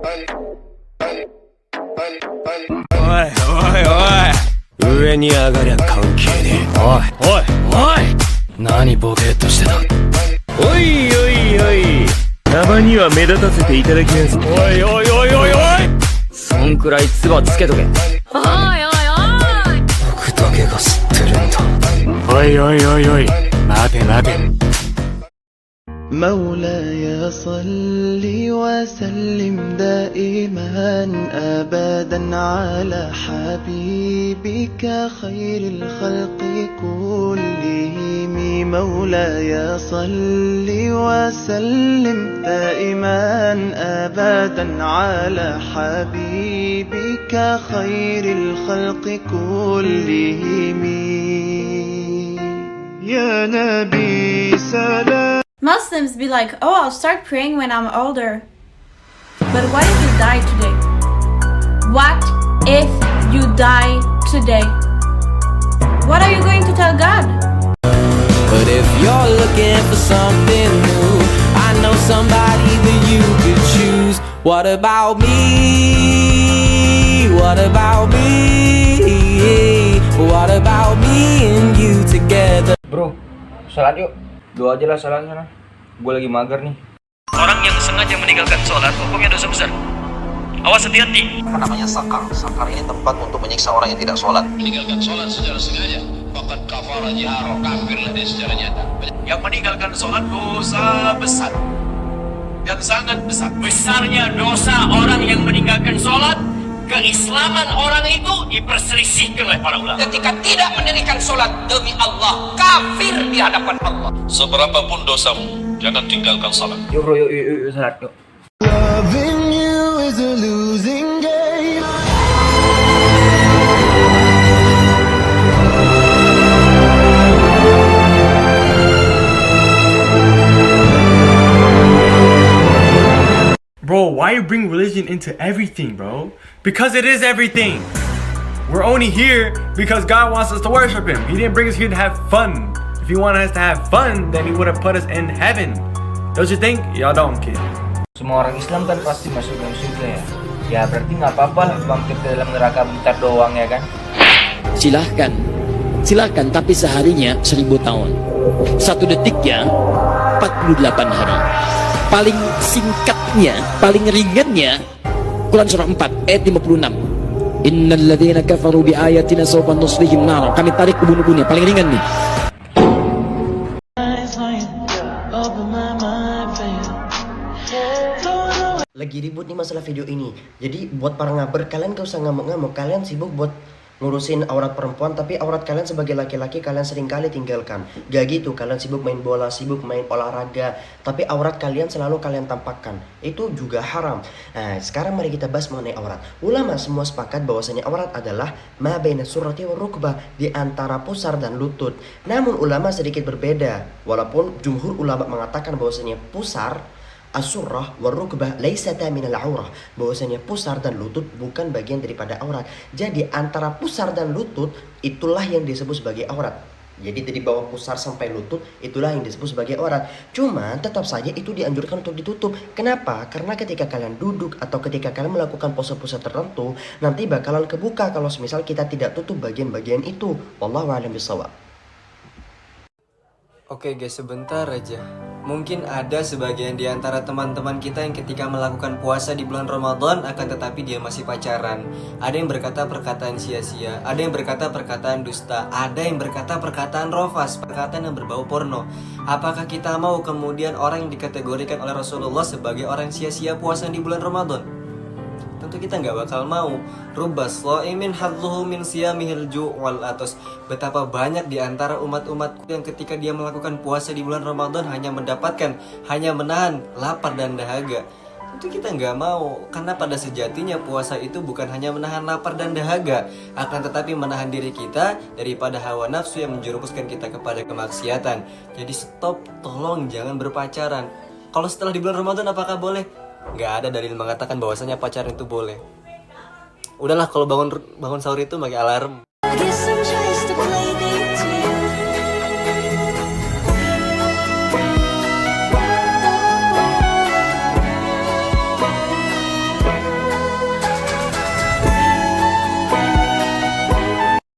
おいおいおい、上に上がりゃ関係ねえ。おいおいおい、何ボケーっとしてた。おいおいおい、たまには目立たせていただきます。おいおいおいおいおい、そんくらい唾つけとけ。おいおいおい、僕だけが知ってるんだ。おいおいおいおい、待て待て。مولاي صل وسلم دائما أبدا على حبيبك خير الخلق كلهم. مولاي صل وسلم دائما أبدا على حبيبك خير الخلق كلهم. يا نبي سلام. Muslims be like, oh, I'll start praying when I'm older. But what if you die today? What if you die today? What are you going to tell God? But if you're looking for something new, I know somebody that you could choose. What about me? What about me? What about me and you together? Bro, sholat yuk. Doa aja lah sholat sana. Gue lagi mager nih. Orang yang sengaja meninggalkan sholat hukumnya dosa besar. Awas, hati-hati. Apa namanya sakar? Sakar ini tempat untuk menyiksa orang yang tidak sholat. Meninggalkan sholat secara sengaja, fakat kafara jahara, kafirlah dia secara nyata. Yang meninggalkan sholat dosa besar, yang sangat besar. Besarnya dosa orang yang meninggalkan sholat, keislaman orang itu diperselisihkan oleh para ulama. Ketika tidak mendirikan sholat demi Allah, kafir di hadapan Allah. Seberapapun dosamu, jangan tinggalkan sholat. Yuk bro, yuk sholat yuk. Loving you is a losing game. Bro, why you bring religion into everything, bro? Because it is everything. We're only here because God wants us to worship Him. He didn't bring us here to have fun. If He wanted us to have fun, then He would have put us in heaven. Don't you think? Y'all don't, kid. Semua orang Islam kan pasti masuk dalam surga ya. Ya berarti nggak apa-apa bangkit ke dalam neraka bentar doang ya kan? Silahkan, tapi seharinya 1000 tahun. 1 detiknya 48 hari. Paling singkatnya, paling ringannya Quran surah 4 ayat 56. Innal ladzina kafaru bi ayatina sawfa nuslihim nar. Kami tarik ke bunuh-bunuhnya, paling ringan nih. Lagi ribut nih masalah video ini. Jadi buat para ngaber, kalian gak usah ngamuk-ngamuk. Kalian sibuk buat ngurusin aurat perempuan, tapi aurat kalian sebagai laki-laki kalian seringkali tinggalkan. Gak gitu, kalian sibuk main bola, sibuk main olahraga, tapi aurat kalian selalu kalian tampakkan. Itu juga haram. Nah, sekarang mari kita bahas mengenai aurat. Ulama semua sepakat bahwasanya aurat adalah ma baina surrati wa rukbah, di antara pusar dan lutut. Namun ulama sedikit berbeda. Walaupun jumhur ulama mengatakan bahwasanya pusar, as-surrah wa rukbah laysata minal aurah, bahwasanya pusar dan lutut bukan bagian daripada aurat. Jadi antara pusar dan lutut itulah yang disebut sebagai aurat. Jadi dari bawah pusar sampai lutut itulah yang disebut sebagai aurat. Cuma tetap saja itu dianjurkan untuk ditutup. Kenapa? Karena ketika kalian duduk atau ketika kalian melakukan pose-pose tertentu, nanti bakalan kebuka kalau semisal kita tidak tutup bagian-bagian itu. Wallahu a'lam bishawab. Oke guys, sebentar aja. Mungkin ada sebagian di antara teman-teman kita yang ketika melakukan puasa di bulan Ramadan akan tetapi dia masih pacaran. Ada yang berkata perkataan sia-sia, ada yang berkata perkataan dusta, ada yang berkata perkataan rofas, perkataan yang berbau porno. Apakah kita mau kemudian orang yang dikategorikan oleh Rasulullah sebagai orang sia-sia puasa di bulan Ramadan? Tentu kita nggak bakal mau. Rubbas shaimin hadzuhu min siyamihil ju' wal atas. Betapa banyak di antara umat-umatku yang ketika dia melakukan puasa di bulan Ramadan hanya menahan lapar dan dahaga. Tentu kita nggak mau, karena pada sejatinya puasa itu bukan hanya menahan lapar dan dahaga, akan tetapi menahan diri kita daripada hawa nafsu yang menjerumuskan kita kepada kemaksiatan. Jadi stop, tolong jangan berpacaran. Kalau setelah di bulan Ramadan apakah boleh? Nggak ada dalil mengatakan bahwasanya pacaran itu boleh. Udahlah, kalau bangun sahur itu pakai alarm.